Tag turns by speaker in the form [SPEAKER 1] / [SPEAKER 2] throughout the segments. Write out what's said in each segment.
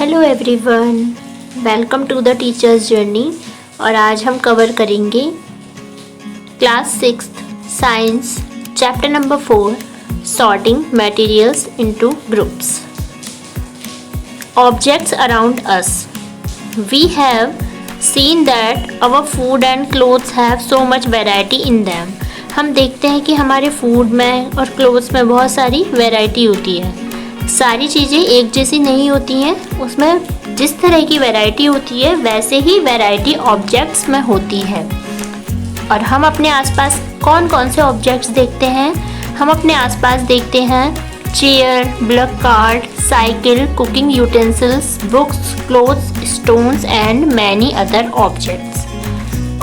[SPEAKER 1] Hello everyone, welcome to the teachers journey. और आज हम कवर करेंगे class 6th science chapter number 4 sorting materials into groups. Objects around us. We have seen that our food and clothes have so much variety in them। हम देखते हैं कि हमारे food में और क्लोथ्स में बहुत सारी वैरायटी होती है। सारी चीज़ें एक जैसी नहीं होती हैं, उसमें जिस तरह की वैरायटी होती है वैसे ही वैरायटी ऑब्जेक्ट्स में होती है। और हम अपने आसपास कौन कौन से ऑब्जेक्ट्स देखते हैं? हम अपने आसपास देखते हैं chair, black card, cycle, cooking utensils, books, clothes, stones and many other objects.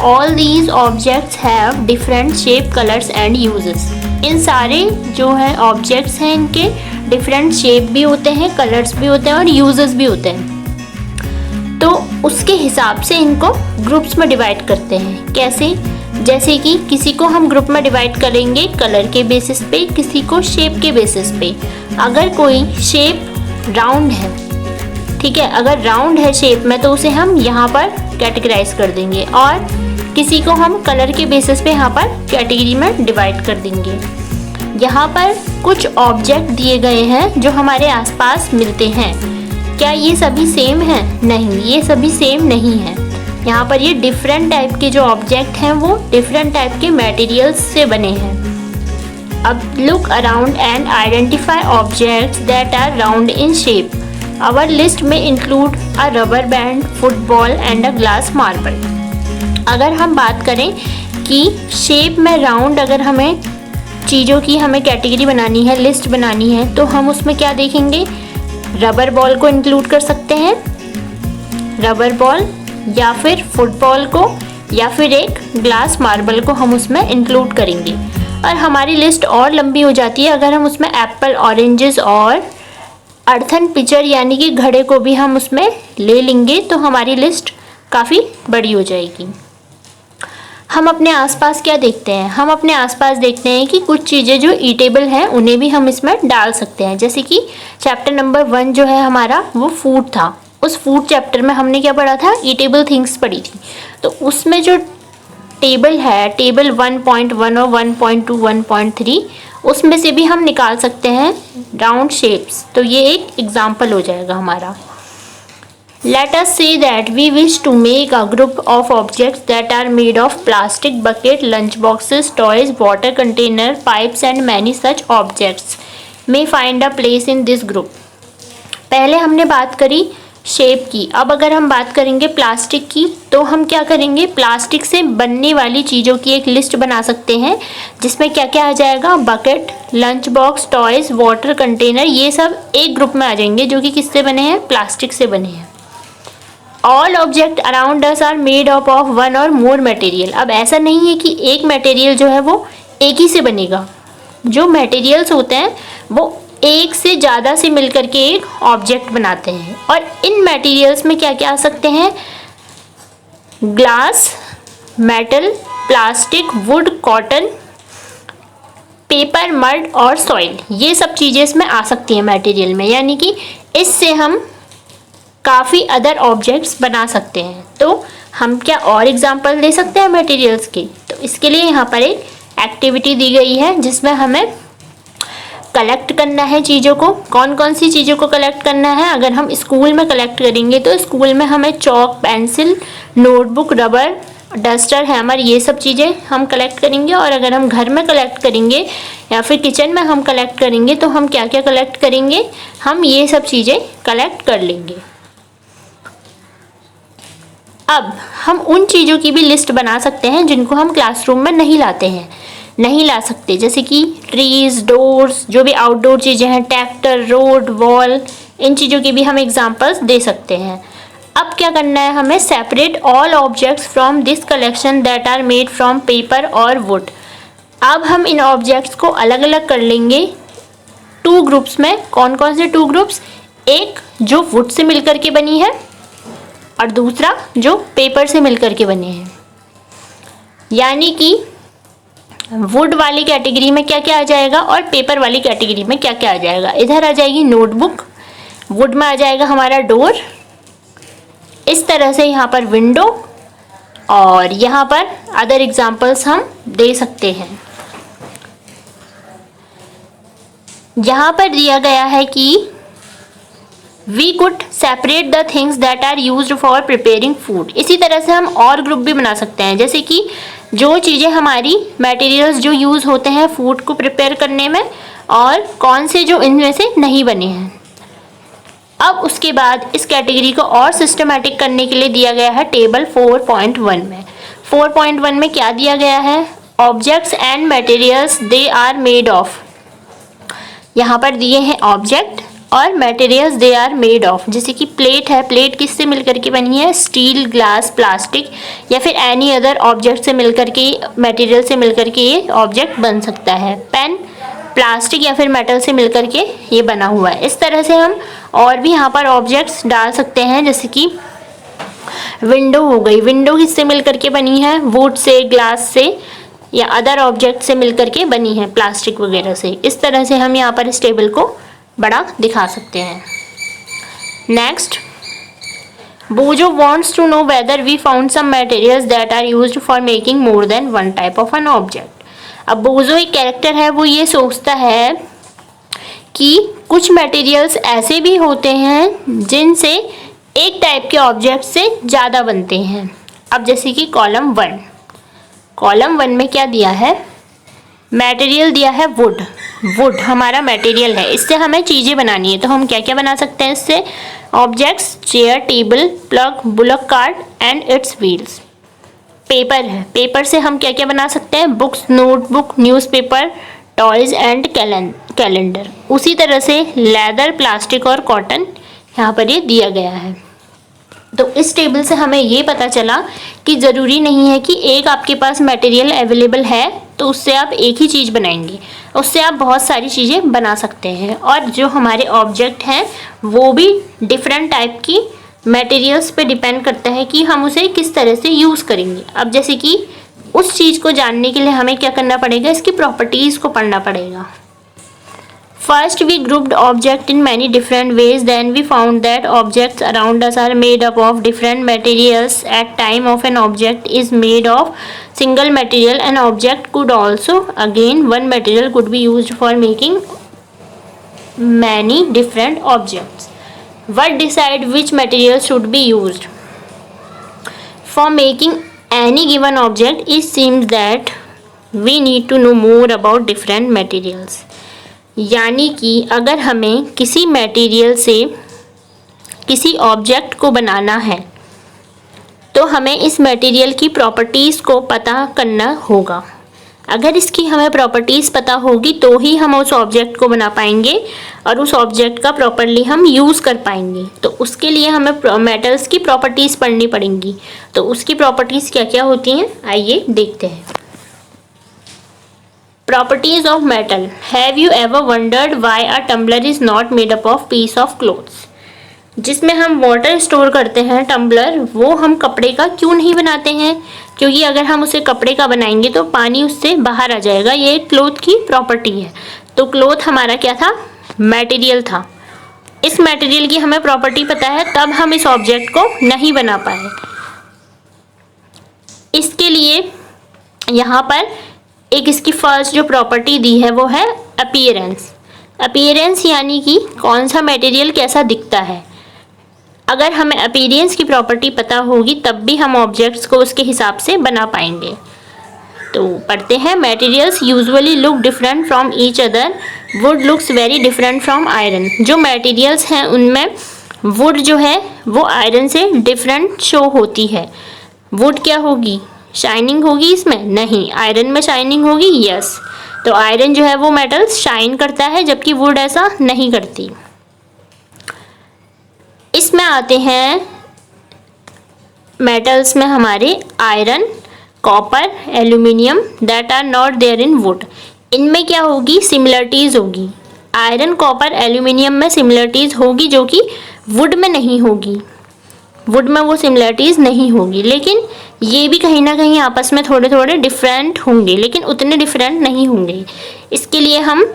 [SPEAKER 1] All these objects have different shape, colors and uses. इन सारे जो है ऑब्जेक्ट्स हैं इनके डिफरेंट शेप भी होते हैं, कलर्स भी होते हैं और यूजेस भी होते हैं। तो उसके हिसाब से इनको ग्रुप्स में डिवाइड करते हैं। कैसे? जैसे कि किसी को हम ग्रुप में डिवाइड करेंगे कलर के बेसिस पे, किसी को शेप के बेसिस पे। अगर कोई शेप राउंड है, ठीक है, अगर राउंड है शेप में तो उसे हम यहाँ पर कैटेगराइज कर देंगे, और किसी को हम कलर के बेसिस पे यहाँ पर कैटेगरी में डिवाइड कर देंगे। यहाँ पर कुछ ऑब्जेक्ट दिए गए हैं जो हमारे आसपास मिलते हैं। क्या ये सभी सेम हैं? नहीं, ये सभी सेम नहीं हैं। यहाँ पर ये डिफरेंट टाइप के जो ऑब्जेक्ट हैं वो डिफरेंट टाइप के मटेरियल्स से बने हैं। अब look around and identify objects that are round in shape. Our list may include a rubber band, football and a glass marble। अगर हम बात करें कि शेप में राउंड, अगर हमें चीज़ों की हमें कैटेगरी बनानी है, लिस्ट बनानी है, तो हम उसमें क्या देखेंगे? रबर बॉल को इंक्लूड कर सकते हैं, रबर बॉल, या फिर फुटबॉल को, या फिर एक ग्लास मार्बल को हम उसमें इंक्लूड करेंगे। और हमारी लिस्ट और लंबी हो जाती है अगर हम उसमें एप्पल, ऑरेंजेस और अर्थन पिक्चर यानी कि घड़े को भी हम उसमें ले लेंगे तो हमारी लिस्ट काफ़ी बड़ी हो जाएगी। हम अपने आसपास क्या देखते हैं? हम अपने आसपास देखते हैं कि कुछ चीज़ें जो ईटेबल हैं उन्हें भी हम इसमें डाल सकते हैं। जैसे कि चैप्टर नंबर 1 जो है हमारा वो फूड था। उस फूड चैप्टर में हमने क्या पढ़ा था? ईटेबल थिंग्स पढ़ी थी। तो उसमें जो टेबल है, टेबल 1.1 और 1.2, 1.3, उसमें से भी हम निकाल सकते हैं राउंड शेप्स। तो ये एक एग्जाम्पल हो जाएगा हमारा। Let us say that we wish to make a group of objects that are made of plastic, bucket, lunch boxes, toys, water container, pipes and many such objects may find a place in this group. पहले हमने बात करी shape की। अब अगर हम बात करेंगे प्लास्टिक की, तो हम क्या करेंगे? प्लास्टिक से बनने वाली चीज़ों की एक लिस्ट बना सकते हैं जिसमें क्या क्या आ जाएगा? Bucket, lunch box, toys, water container, ये सब एक ग्रुप में आ जाएंगे जो कि किससे बने हैं? प्लास्टिक से बने हैं। All object around us are made up of one और मोर मटेरियल। अब ऐसा नहीं है कि एक मटेरियल जो है वो एक ही से बनेगा। जो मटेरियल्स होते हैं वो एक से ज़्यादा से मिलकर के एक ऑब्जेक्ट बनाते हैं। और इन मटेरियल्स में क्या क्या आ सकते हैं? Glass, metal, plastic, would, cotton, paper, mud और सॉइल, ये सब चीज़ें इसमें आ सकती हैं मटेरियल में। यानी कि इससे हम काफ़ी अदर ऑब्जेक्ट्स बना सकते हैं। तो हम क्या और एग्जांपल दे सकते हैं मटेरियल्स के? तो इसके लिए यहाँ पर एक एक्टिविटी दी गई है जिसमें हमें कलेक्ट करना है चीज़ों को। कौन कौन सी चीज़ों को कलेक्ट करना है? अगर हम स्कूल में कलेक्ट करेंगे तो स्कूल में हमें chalk, pencil, notebook, rubber, duster, hammer, ये सब चीज़ें हम कलेक्ट करेंगे। और अगर हम घर में कलेक्ट करेंगे या फिर किचन में हम कलेक्ट करेंगे तो हम क्या क्या कलेक्ट करेंगे? हम ये सब चीज़ें कलेक्ट कर लेंगे। अब हम उन चीज़ों की भी लिस्ट बना सकते हैं जिनको हम क्लासरूम में नहीं लाते हैं, नहीं ला सकते। जैसे कि ट्रीज, डोर्स, जो भी आउटडोर चीज़ें हैं, ट्रैक्टर, रोड, वॉल, इन चीज़ों की भी हम एग्जांपल्स दे सकते हैं। अब क्या करना है हमें? Separate all objects from this collection that are made from paper और वुड। अब हम इन ऑब्जेक्ट्स को अलग अलग कर लेंगे 2 ग्रुप्स में। कौन कौन से 2 ग्रुप्स? एक जो वुड से मिलकर के बनी है और दूसरा जो पेपर से मिलकर के बने हैं। यानी कि वुड वाली कैटेगरी में क्या क्या आ जाएगा और पेपर वाली कैटेगरी में क्या क्या आ जाएगा? इधर आ जाएगी नोटबुक, वुड में आ जाएगा हमारा डोर, इस तरह से यहाँ पर विंडो, और यहाँ पर अदर एग्जाम्पल्स हम दे सकते हैं। यहाँ पर दिया गया है कि we could separate the things that are used for preparing food. इसी तरह से हम और ग्रुप भी बना सकते हैं, जैसे कि जो चीज़ें हमारी मटेरियल्स जो यूज़ होते हैं फूड को प्रिपेयर करने में, और कौन से जो इनमें से नहीं बने हैं। अब उसके बाद इस कैटेगरी को और सिस्टमेटिक करने के लिए दिया गया है टेबल 4.1 में। 4.1 में क्या दिया गया है? Objects and materials they are made of. यहाँ पर दिए हैं ऑब्जेक्ट और materials they are made of. जैसे कि प्लेट है, प्लेट किससे मिलकर के बनी है? स्टील, ग्लास, प्लास्टिक या फिर एनी अदर ऑब्जेक्ट से मिलकर के, मटेरियल से मिलकर के ये ऑब्जेक्ट बन सकता है। पेन प्लास्टिक या फिर मेटल से मिलकर के ये बना हुआ है। इस तरह से हम और भी यहाँ पर ऑब्जेक्ट्स डाल सकते हैं, जैसे कि विंडो हो गई। विंडो किससे मिलकर के बनी है? वुड से, ग्लास से या अदर ऑब्जेक्ट से मिलकर के बनी है, प्लास्टिक वगैरह से। इस तरह से हम यहाँ पर इस टेबल को बड़ा दिखा सकते हैं। नेक्स्ट, बोजो wants to know whether we found some materials that are used for making more than one type of an object। अब बोजो एक कैरेक्टर है, वो ये सोचता है कि कुछ मटेरियल्स ऐसे भी होते हैं जिनसे एक टाइप के ऑब्जेक्ट से ज़्यादा बनते हैं। अब जैसे कि कॉलम 1 में क्या दिया है? मटेरियल दिया है वुड। वुड हमारा मटेरियल है, इससे हमें चीज़ें बनानी है, तो हम क्या क्या बना सकते हैं इससे? Objects, chair, table, plug, bullock cart and it's wheels. Paper है, पेपर से हम क्या क्या बना सकते हैं? Books, notebook, newspaper, toys and calendar. उसी तरह से लेदर, प्लास्टिक और कॉटन यहाँ पर ये दिया गया है। तो इस टेबल से हमें ये पता चला कि ज़रूरी नहीं है कि एक आपके पास मटेरियल अवेलेबल है तो उससे आप एक ही चीज़ बनाएंगे, उससे आप बहुत सारी चीज़ें बना सकते हैं। और जो हमारे ऑब्जेक्ट हैं वो भी डिफरेंट टाइप की मटेरियल्स पे डिपेंड करता है कि हम उसे किस तरह से यूज़ करेंगे। अब जैसे कि उस चीज़ को जानने के लिए हमें क्या करना पड़ेगा? इसकी प्रॉपर्टीज़ को पढ़ना पड़ेगा। First, we grouped objects in many different ways. Then we found that objects around us are made up of different materials. At time of an object is made of single material. An object could also, again, one material could be used for making many different objects. What decide which material should be used? For making any given object, it seems that we need to know more about different materials. यानी कि अगर हमें किसी material से किसी object को बनाना है तो हमें इस मटेरियल की प्रॉपर्टीज़ को पता करना होगा। अगर इसकी हमें प्रॉपर्टीज़ पता होगी तो ही हम उस ऑब्जेक्ट को बना पाएंगे और उस ऑब्जेक्ट का प्रॉपरली हम यूज़ कर पाएंगे। तो उसके लिए हमें मेटल्स की प्रॉपर्टीज़ पढ़नी पड़ेंगी। तो उसकी प्रॉपर्टीज़ क्या क्या होती हैं, आइए देखते हैं। Properties of metal. Have you ever wondered why a tumbler is not made up of piece of clothes? जिसमें हम वाटर स्टोर करते हैं टम्बलर, वो हम कपड़े का क्यों नहीं बनाते हैं? क्योंकि अगर हम उसे कपड़े का बनाएंगे तो पानी उससे बाहर आ जाएगा। ये क्लोथ की प्रॉपर्टी है। तो क्लोथ हमारा क्या था? मटेरियल था। इस मटेरियल की हमें प्रॉपर्टी पता है, तब हम इस ऑब्जेक्ट को नहीं बना पाए। इसके लिए यहाँ पर एक इसकी फर्स्ट जो प्रॉपर्टी दी है वो है अपीयरेंस। अपीयरेंस यानी कि कौन सा मटेरियल कैसा दिखता है। अगर हमें अपीयरेंस की प्रॉपर्टी पता होगी तब भी हम ऑब्जेक्ट्स को उसके हिसाब से बना पाएंगे। तो पढ़ते हैं। Materials usually look different from each other. Would looks very different from iron. जो मटेरियल्स हैं उनमें वुड जो है वो आयरन से डिफरेंट शो होती है। वुड क्या होगी? शाइनिंग होगी इसमें? नहीं। आयरन में शाइनिंग होगी? यस। तो आयरन जो है वो मेटल्स शाइन करता है जबकि वुड ऐसा नहीं करती। इसमें आते हैं मेटल्स में हमारे iron, copper, aluminium that are not there in wood. इनमें क्या होगी? सिमिलरिटीज़ होगी। आयरन, कॉपर, एल्यूमिनियम में सिमिलरिटीज़ होगी जो कि वुड में नहीं होगी। वुड में वो सिमिलरिटीज़ नहीं होगी, लेकिन ये भी कहीं ना कहीं आपस में थोड़े थोड़े डिफरेंट होंगे, लेकिन उतने डिफरेंट नहीं होंगे। इसके लिए हम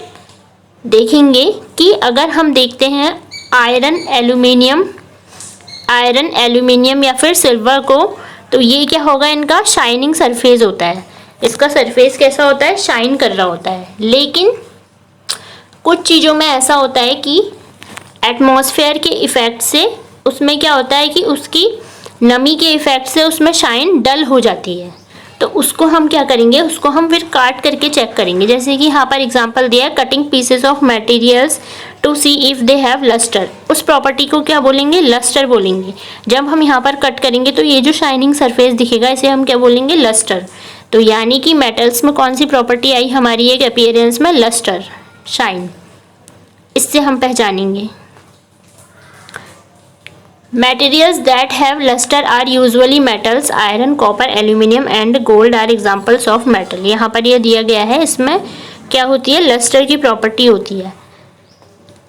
[SPEAKER 1] देखेंगे कि अगर हम देखते हैं आयरन एल्यूमिनियम या फिर सिल्वर को, तो ये क्या होगा, इनका शाइनिंग सरफेस होता है। इसका सरफेस कैसा होता है, शाइन कर रहा होता है। लेकिन कुछ चीज़ों में ऐसा होता है कि एटमॉस्फेयर के इफ़ेक्ट से उसमें क्या होता है कि उसकी नमी के इफ़ेक्ट से उसमें शाइन डल हो जाती है। तो उसको हम क्या करेंगे, उसको हम फिर काट करके चेक करेंगे। जैसे कि यहाँ पर एग्जांपल दिया है, cutting pieces of materials to see if they have lustre. उस प्रॉपर्टी को क्या बोलेंगे, लस्टर बोलेंगे। जब हम यहाँ पर कट करेंगे तो ये जो शाइनिंग सरफेस दिखेगा इसे हम क्या बोलेंगे, लस्टर। तो यानी कि मेटल्स में कौन सी प्रॉपर्टी आई हमारी एक अपीयरेंस में, लस्टर, शाइन। इससे हम पहचानेंगे। Materials that have luster are usually metals, iron, copper, aluminium and gold are examples of metal। यहाँ पर ये दिया गया है, इसमें क्या होती है, लस्टर की प्रॉपर्टी होती है।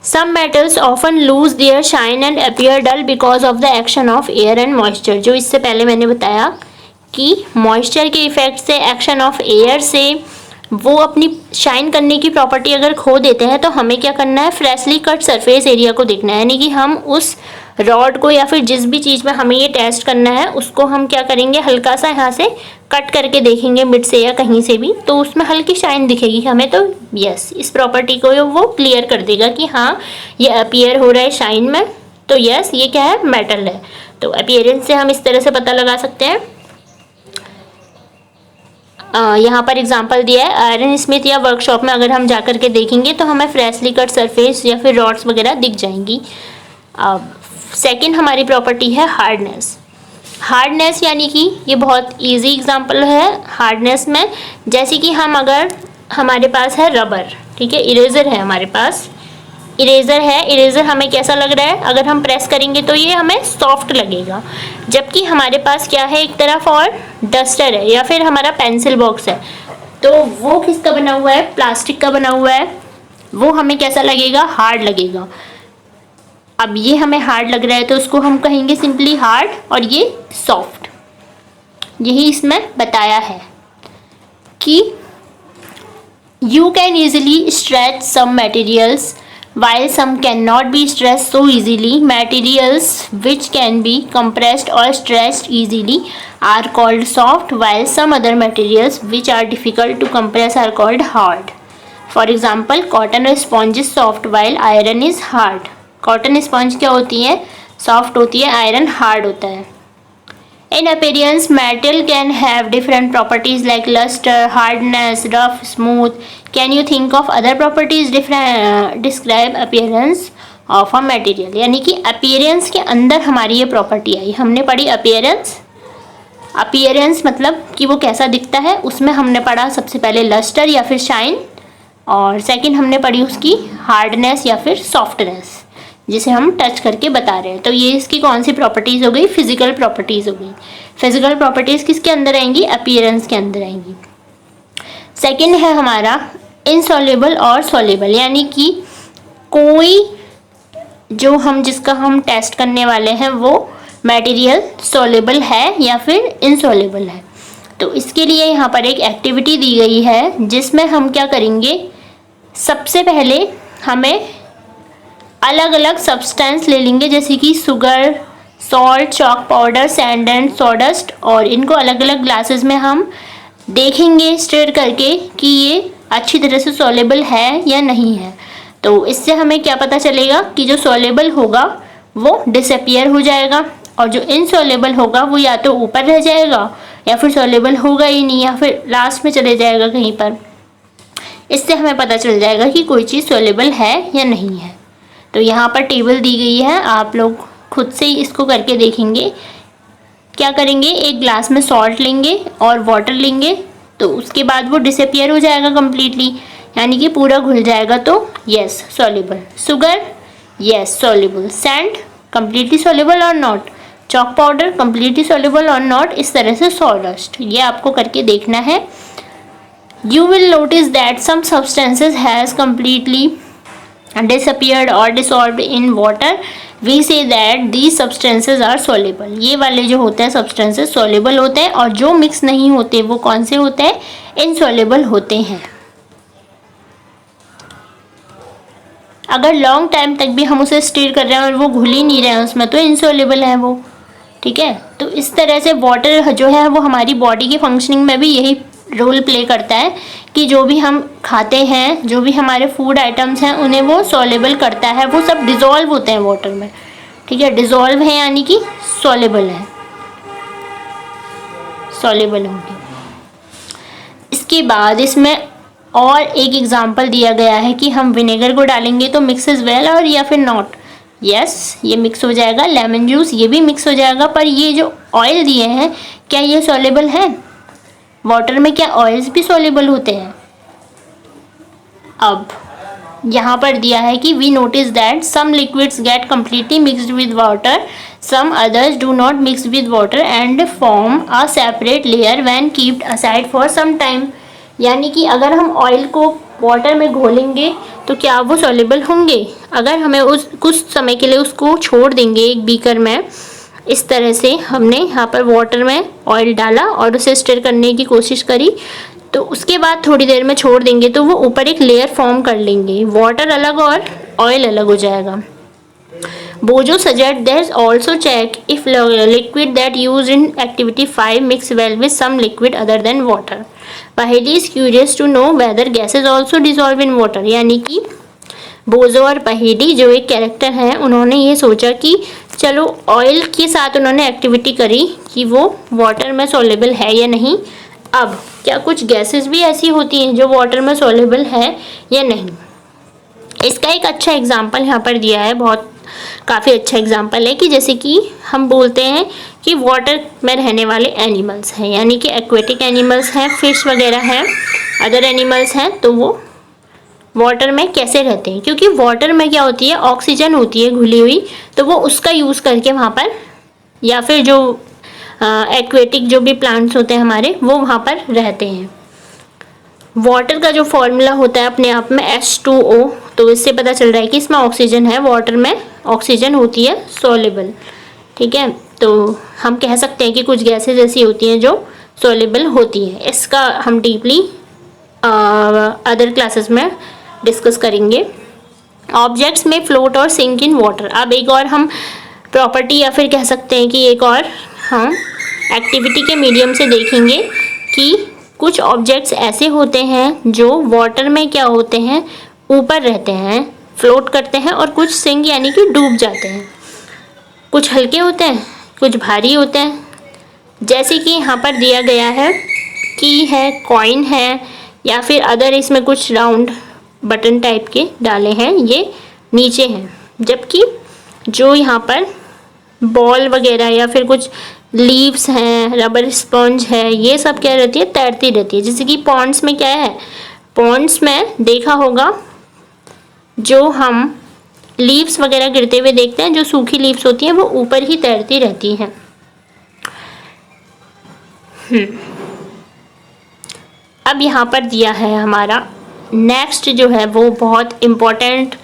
[SPEAKER 1] Some metals often lose their shine and appear dull because of the action of air and moisture। जो इससे पहले मैंने बताया कि मॉइस्चर के इफेक्ट से, एक्शन ऑफ एयर से वो अपनी शाइन करने की प्रॉपर्टी अगर खो देते हैं तो हमें क्या करना है, फ्रेशली कट सरफेस एरिया को देखना है। यानी कि हम उस रॉड को या फिर जिस भी चीज़ में हमें ये टेस्ट करना है उसको हम क्या करेंगे, हल्का सा यहाँ से कट करके देखेंगे मिड से या कहीं से भी, तो उसमें हल्की शाइन दिखेगी हमें। तो यस, इस प्रॉपर्टी को वो क्लियर कर देगा कि हाँ ये अपीयर हो रहा है शाइन में, तो यस ये क्या है, मेटल है। तो अपीयरेंस से हम इस तरह से पता लगा सकते हैं। यहाँ पर एग्जांपल दिया है, आयरन स्मिथ या वर्कशॉप में अगर हम जा कर के देखेंगे तो हमें फ्रेशली कट सरफेस या फिर रॉड्स वगैरह दिख जाएंगी। सेकंड हमारी प्रॉपर्टी है हार्डनेस। हार्डनेस यानी कि ये बहुत इजी एग्जांपल है हार्डनेस में। जैसे कि हम अगर हमारे पास है रबर, ठीक है, इरेज़र है हमारे पास, इरेज़र है, इरेज़र हमें कैसा लग रहा है, अगर हम प्रेस करेंगे तो ये हमें सॉफ्ट लगेगा। जबकि हमारे पास क्या है, एक तरफ और डस्टर है या फिर हमारा पेंसिल बॉक्स है, तो वो किसका बना हुआ है, प्लास्टिक का बना हुआ है, वो हमें कैसा लगेगा, हार्ड लगेगा। अब ये हमें हार्ड लग रहा है तो उसको हम कहेंगे सिंपली हार्ड, और ये सॉफ्ट। यही इसमें बताया है कि you can easily stretch some materials while some cannot be stretched so easily। Materials which can be compressed or stretched easily are called soft, while some other materials which are difficult to compress are called hard। For example, cotton sponge is soft while iron is hard। Cotton sponge क्या होती है, soft होती है, iron hard होता है। In appearance, metal can have different properties like luster, hardness, rough, smooth। Can you think of other properties describe appearance of a material। यानी कि appearance के अंदर हमारी ये प्रॉपर्टी आई। हमने पढ़ी appearance, appearance मतलब कि वो कैसा दिखता है, उसमें हमने पढ़ा सबसे पहले luster या फिर shine, और सेकंड हमने पढ़ी उसकी हार्डनेस या फिर सॉफ्टनेस जिसे हम टच करके बता रहे हैं। तो ये इसकी कौन सी प्रॉपर्टीज़ हो गई, फिजिकल प्रॉपर्टीज़ हो गई। फिजिकल प्रॉपर्टीज़ किसके अंदर आएंगी, अपीयरेंस के अंदर आएंगी। सेकंड है हमारा इनसॉल्युबल और सॉल्युबल, यानी कि कोई जो हम जिसका हम टेस्ट करने वाले हैं वो मटेरियल सॉल्युबल है या फिर इनसॉल्युबल है। तो इसके लिए यहाँ पर एक एक्टिविटी दी गई है जिसमें हम क्या करेंगे, सबसे पहले हमें अलग अलग सब्सटेंस ले लेंगे, जैसे कि sugar, salt, chalk powder, sand and sawdust, और इनको अलग अलग ग्लासेस में हम देखेंगे स्टेयर करके कि ये अच्छी तरह से सॉल्युबल है या नहीं है। तो इससे हमें क्या पता चलेगा कि जो सॉल्युबल होगा वो डिसअपियर हो जाएगा और जो इनसॉल्युबल होगा वो या तो ऊपर रह जाएगा या फिर सॉल्युबल होगा ही नहीं या फिर लास्ट में चले जाएगा कहीं पर। इससे हमें पता चल जाएगा कि कोई चीज़ सॉल्युबल है या नहीं है। तो यहाँ पर टेबल दी गई है, आप लोग खुद से ही इसको करके देखेंगे। क्या करेंगे, एक ग्लास में सॉल्ट लेंगे और वाटर लेंगे, तो उसके बाद वो डिसअपियर हो जाएगा कम्प्लीटली, यानी कि पूरा घुल जाएगा, तो yes soluble. Sugar, yes soluble. Sand, completely soluble or not. Chalk powder, completely soluble or not. इस तरह से सॉडस्ट, ये आपको करके देखना है। You will notice that some substances has completely disappeared or dissolved in water। We say that these substances are soluble। ये वाले जो होते हैं substances soluble होते हैं और जो mix नहीं होते वो कौन से होते हैं, insoluble होते हैं। अगर लॉन्ग टाइम तक भी हम उसे स्टिर कर रहे हैं और वो घुल ही नहीं रहे हैं उसमें, तो इनसॉल्युबल है वो। ठीक है, तो इस तरह से वाटर जो है वो हमारी बॉडी की फंक्शनिंग में भी यही रोल प्ले करता है कि जो भी हम खाते हैं, जो भी हमारे फूड आइटम्स हैं, उन्हें वो सॉल्युबल करता है, वो सब डिज़ोल्व होते हैं वाटर में। ठीक है, डिज़ोल्व है यानी कि सॉल्युबल है, सॉल्युबल होंगे। इसके बाद इसमें और एक एग्जांपल दिया गया है कि हम विनेगर को डालेंगे तो मिक्सेस वेल और या फिर नॉट। यस, ये मिक्स हो जाएगा। लेमन जूस ये भी मिक्स हो जाएगा, पर ये जो ऑयल दिए हैं क्या ये सॉल्युबल है? वाटर में क्या ऑयल्स भी सॉल्युबल होते हैं? अब यहाँ पर दिया है कि we notice that some liquids get completely mixed with water, some others do not mix with water and form a separate layer when keeped aside for some time. यानी कि अगर हम ऑयल को वाटर में घोलेंगे तो क्या वो सॉल्युबल होंगे? अगर हमें उस कुछ समय के लिए उसको छोड़ देंगे एक बीकर में, इस तरह से हमने यहाँ पर वाटर में ऑयल डाला और उसे स्टिर करने की कोशिश करी, तो उसके बाद थोड़ी देर में छोड़ देंगे तो वो ऊपर एक लेयर फॉर्म कर लेंगे, वाटर अलग और ऑयल अलग हो जाएगा। Boojho suggest that also check if liquid that use in activity 5 mix well with some liquid other than water. Paheli is curious to know whether gases also dissolve in water. यानी कि बोजो और पहेली जो एक कैरेक्टर हैं, उन्होंने ये सोचा कि चलो ऑयल के साथ उन्होंने एक्टिविटी करी कि वो वाटर में सॉल्युबल है या नहीं। अब क्या कुछ गैसेस भी ऐसी होती हैं जो वाटर में सॉल्युबल है या नहीं? इसका एक अच्छा एग्जांपल यहाँ पर दिया है, बहुत काफ़ी अच्छा एग्जांपल है कि जैसे कि हम बोलते हैं कि वाटर में रहने वाले एनिमल्स हैं, यानी कि एक्वेटिक एनिमल्स हैं, फिश वगैरह हैं, अदर एनिमल्स हैं, तो वो वाटर में कैसे रहते हैं? क्योंकि वाटर में क्या होती है, ऑक्सीजन होती है घुली हुई, तो वो उसका यूज़ करके वहाँ पर, या फिर जो एक्वेटिक जो भी प्लांट्स होते हैं हमारे, वो वहाँ पर रहते हैं। वाटर का जो फॉर्मूला होता है अपने आप में H2O, तो इससे पता चल रहा है कि इसमें ऑक्सीजन है, वाटर में ऑक्सीजन होती है सॉल्युबल। ठीक है, तो हम कह सकते हैं कि कुछ गैसेज ऐसी होती हैं जो सॉल्युबल होती हैं। इसका हम डीपली अदर क्लासेस में डिस्कस करेंगे। ऑब्जेक्ट्स में फ्लोट और सिंक इन वाटर। अब एक और हम प्रॉपर्टी या फिर कह सकते हैं कि एक और हम एक्टिविटी के मीडियम से देखेंगे कि कुछ ऑब्जेक्ट्स ऐसे होते हैं जो वाटर में क्या होते हैं, ऊपर रहते हैं, फ्लोट करते हैं, और कुछ सिंक यानी कि डूब जाते हैं। कुछ हल्के होते हैं, कुछ भारी होते हैं। जैसे कि यहाँ पर दिया गया है, की है, कॉइन है, या फिर अदर इसमें कुछ राउंड बटन टाइप के डाले हैं, ये नीचे हैं। जबकि जो यहाँ पर बॉल वगैरह या फिर कुछ लीव्स हैं, रबर स्पंज है, ये सब क्या रहती है, तैरती रहती है। जैसे कि पॉन्ड्स में क्या है, पॉन्ड्स में देखा होगा जो हम लीव्स वगैरह गिरते हुए देखते हैं, जो सूखी लीव्स होती हैं वो ऊपर ही तैरती रहती हैं। अब यहाँ पर दिया है हमारा नेक्स्ट जो है वो बहुत इम्पोर्टेंट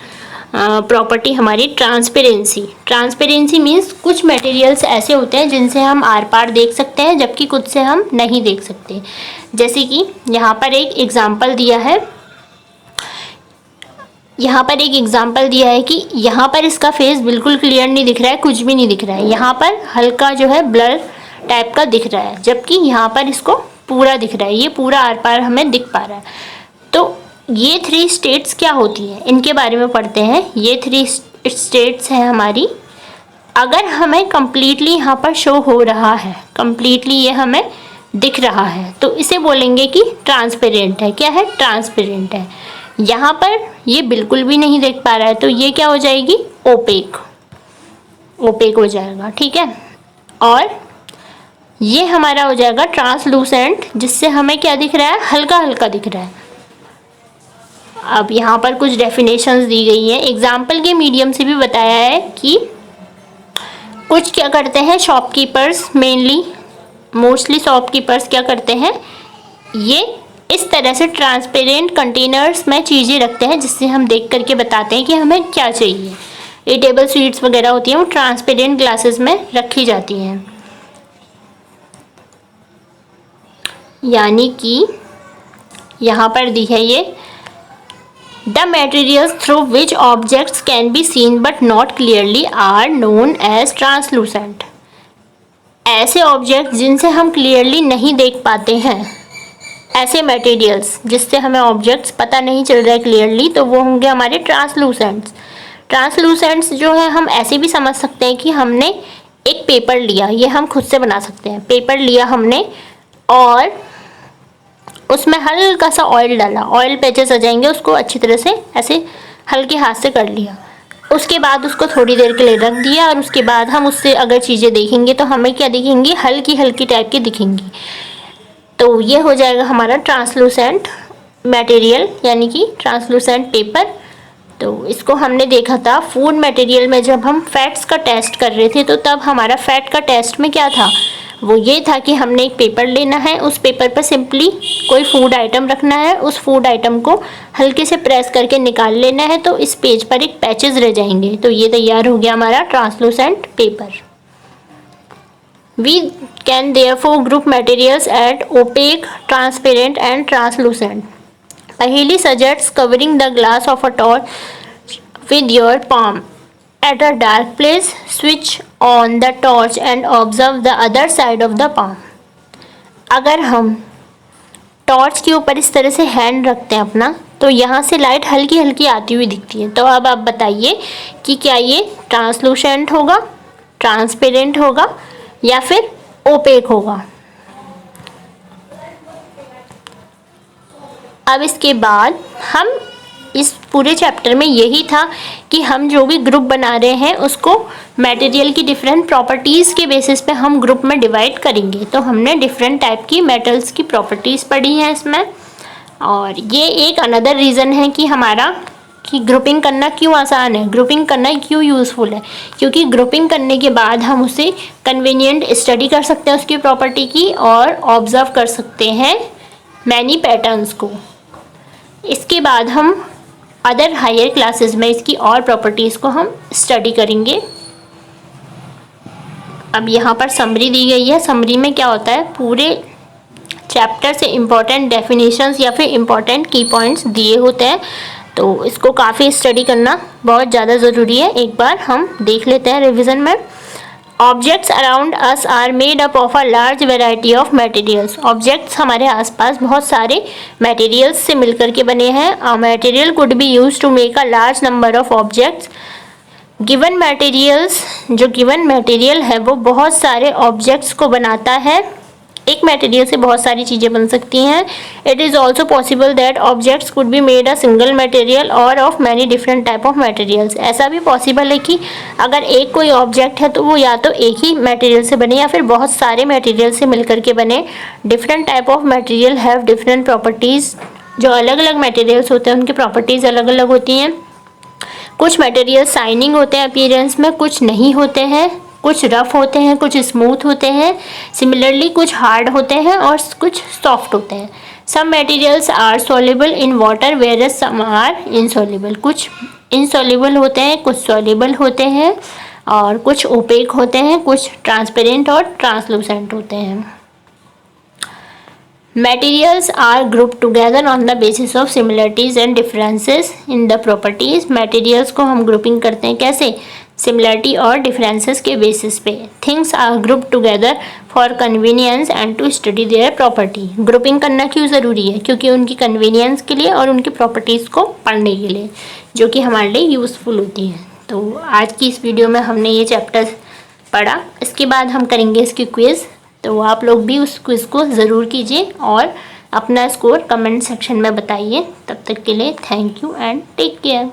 [SPEAKER 1] प्रॉपर्टी हमारी ट्रांसपेरेंसी। ट्रांसपेरेंसी मीन्स कुछ मटेरियल्स ऐसे होते हैं जिनसे हम आर पार देख सकते हैं, जबकि कुछ से हम नहीं देख सकते। जैसे कि यहाँ पर एक एग्जांपल दिया है, यहाँ पर एक एग्जांपल दिया है कि यहाँ पर इसका फेस बिल्कुल क्लियर नहीं दिख रहा है, कुछ भी नहीं दिख रहा है, यहाँ पर हल्का जो है ब्लर टाइप का दिख रहा है, जबकि यहाँ पर इसको पूरा दिख रहा है, ये पूरा आर पार हमें दिख पा रहा है। तो ये 3 स्टेट्स क्या होती हैं, इनके बारे में पढ़ते हैं। ये 3 स्टेट्स हैं हमारी। अगर हमें कम्प्लीटली यहाँ पर शो हो रहा है, कम्प्लीटली ये हमें दिख रहा है, तो इसे बोलेंगे कि ट्रांसपेरेंट है। क्या है, ट्रांसपेरेंट है। यहाँ पर ये बिल्कुल भी नहीं देख पा रहा है, तो ये क्या हो जाएगी, ओपेक, ओपेक हो जाएगा। ठीक है, और ये हमारा हो जाएगा ट्रांसलूसेंट, जिससे हमें क्या दिख रहा है, हल्का हल्का दिख रहा है। अब यहाँ पर कुछ डेफिनेशंस दी गई हैं, एग्जाम्पल के मीडियम से भी बताया है कि कुछ क्या करते हैं शॉपकीपर्स, मेनली मोस्टली शॉपकीपर्स क्या करते हैं, ये इस तरह से ट्रांसपेरेंट कंटेनर्स में चीज़ें रखते हैं जिससे हम देख करके बताते हैं कि हमें क्या चाहिए। ईटेबल स्वीट्स वगैरह होती हैं वो ट्रांसपेरेंट ग्लासेस में रखी जाती हैं। यानी कि यहाँ पर दी है ये the materials through which objects can be seen but not clearly are known as translucent. ऐसे ऑब्जेक्ट जिनसे हम क्लियरली नहीं देख पाते हैं, ऐसे मटेरियल्स जिससे हमें ऑब्जेक्ट्स पता नहीं चल रहा है क्लियरली, तो वो होंगे हमारे ट्रांसलूसेंट्स। ट्रांसलूसेंट्स जो है हम ऐसे भी समझ सकते हैं कि हमने एक पेपर लिया, ये हम खुद से बना सकते हैं। पेपर लिया हमने और उसमें हल्का सा ऑयल डाला, ऑयल पैचेस आ जाएंगे, उसको अच्छी तरह से ऐसे हल्के हाथ से कर लिया। उसके बाद उसको थोड़ी देर के लिए रख दिया और उसके बाद हम उससे अगर चीज़ें देखेंगे तो हमें क्या दिखेंगी, हल्की हल्की टाइप की दिखेंगी। तो ये हो जाएगा हमारा ट्रांसलूसेंट मटेरियल, यानी कि ट्रांसलूसेंट पेपर। तो इसको हमने देखा था फूड मटेरियल में, जब हम फैट्स का टेस्ट कर रहे थे, तो तब हमारा फैट का टेस्ट में क्या था, वो ये था कि हमने एक पेपर लेना है, उस पेपर पर सिंपली कोई फूड आइटम रखना है, उस फूड आइटम को हल्के से प्रेस करके निकाल लेना है, तो इस पेज पर एक पैचेस रह जाएंगे। तो ये तैयार हो गया हमारा translucent paper. We can therefore group materials at opaque, transparent and translucent. Paheli suggests covering the glass of a torch with your palm at a dark place. Switch on the torch and observe the other side of the palm. अगर हम torch के ऊपर इस तरह से hand रखते हैं अपना, तो यहाँ से लाइट हल्की हल्की आती हुई दिखती है। तो अब आप बताइए कि क्या ये ट्रांसलूसेंट होगा, ट्रांसपेरेंट होगा या फिर ओपेक होगा। अब इसके बाद हम इस पूरे चैप्टर में यही था कि हम जो भी ग्रुप बना रहे हैं उसको मटेरियल की डिफरेंट प्रॉपर्टीज़ के बेसिस पे हम ग्रुप में डिवाइड करेंगे। तो हमने डिफरेंट टाइप की मेटल्स की प्रॉपर्टीज़ पढ़ी हैं इसमें, और ये एक अनदर रीज़न है कि हमारा कि ग्रुपिंग करना क्यों आसान है, ग्रुपिंग करना क्यों यूज़फुल है, क्योंकि ग्रुपिंग करने के बाद हम उसे कन्वीनियंट स्टडी कर सकते हैं उसकी प्रॉपर्टी की, और ऑब्ज़र्व कर सकते हैं मैनी पैटर्न्स को। इसके बाद हम अदर हायर क्लासेस में इसकी और प्रॉपर्टीज़ को हम स्टडी करेंगे। अब यहाँ पर समरी दी गई है। समरी में क्या होता है, पूरे चैप्टर से इम्पॉर्टेंट डेफिनेशंस या फिर इम्पॉर्टेंट की पॉइंट्स दिए होते हैं, तो इसको काफ़ी स्टडी करना बहुत ज़्यादा ज़रूरी है। एक बार हम देख लेते हैं रिवीजन में। Objects around us are made up of a large variety of materials. Objects हमारे आसपास बहुत सारे मटेरियल्स से मिलकर के बने हैं। A material could be used to make a large number of objects. Given materials, जो गिवन मटेरियल है वो बहुत सारे ऑब्जेक्ट्स को बनाता है। एक मटेरियल से बहुत सारी चीज़ें बन सकती हैं। It is also possible that objects could be made a single material or of many different type of materials. ऐसा भी पॉसिबल है कि अगर एक कोई ऑब्जेक्ट है तो वो या तो एक ही मटेरियल से बने या फिर बहुत सारे मटेरियल से मिलकर के बने। Different type of material have different properties. जो अलग अलग मटेरियल्स होते हैं उनकी प्रॉपर्टीज़ अलग अलग होती हैं। कुछ मटेरियल शाइनिंग होते हैं अपीयरेंस में, कुछ नहीं होते हैं, कुछ रफ होते हैं, कुछ स्मूथ होते हैं। सिमिलरली कुछ हार्ड होते हैं और कुछ सॉफ्ट होते हैं। Some materials are soluble in water where some are insoluble. कुछ इनसॉल्युबल होते हैं, कुछ सॉल्युबल होते हैं, और कुछ ओपेक होते हैं, कुछ ट्रांसपेरेंट और ट्रांसलूसेंट होते हैं। Materials are grouped together on the basis of similarities and differences in the properties. Materials को हम grouping करते हैं कैसे, सिमिलरिटी और डिफरेंसेस के बेसिस पे। Things are group together for convenience and to study their property. Grouping करना क्यों ज़रूरी है, क्योंकि उनकी कन्वीनियंस के लिए और उनकी प्रॉपर्टीज़ को पढ़ने के लिए, जो कि हमारे लिए यूज़फुल होती है। तो आज की इस वीडियो में हमने ये चैप्टर पढ़ा। इसके बाद हम करेंगे इसकी क्विज़, तो आप लोग भी उस क्विज़ को ज़रूर कीजिए और अपना स्कोर कमेंट सेक्शन में बताइए। तब तक के लिए thank you and take care.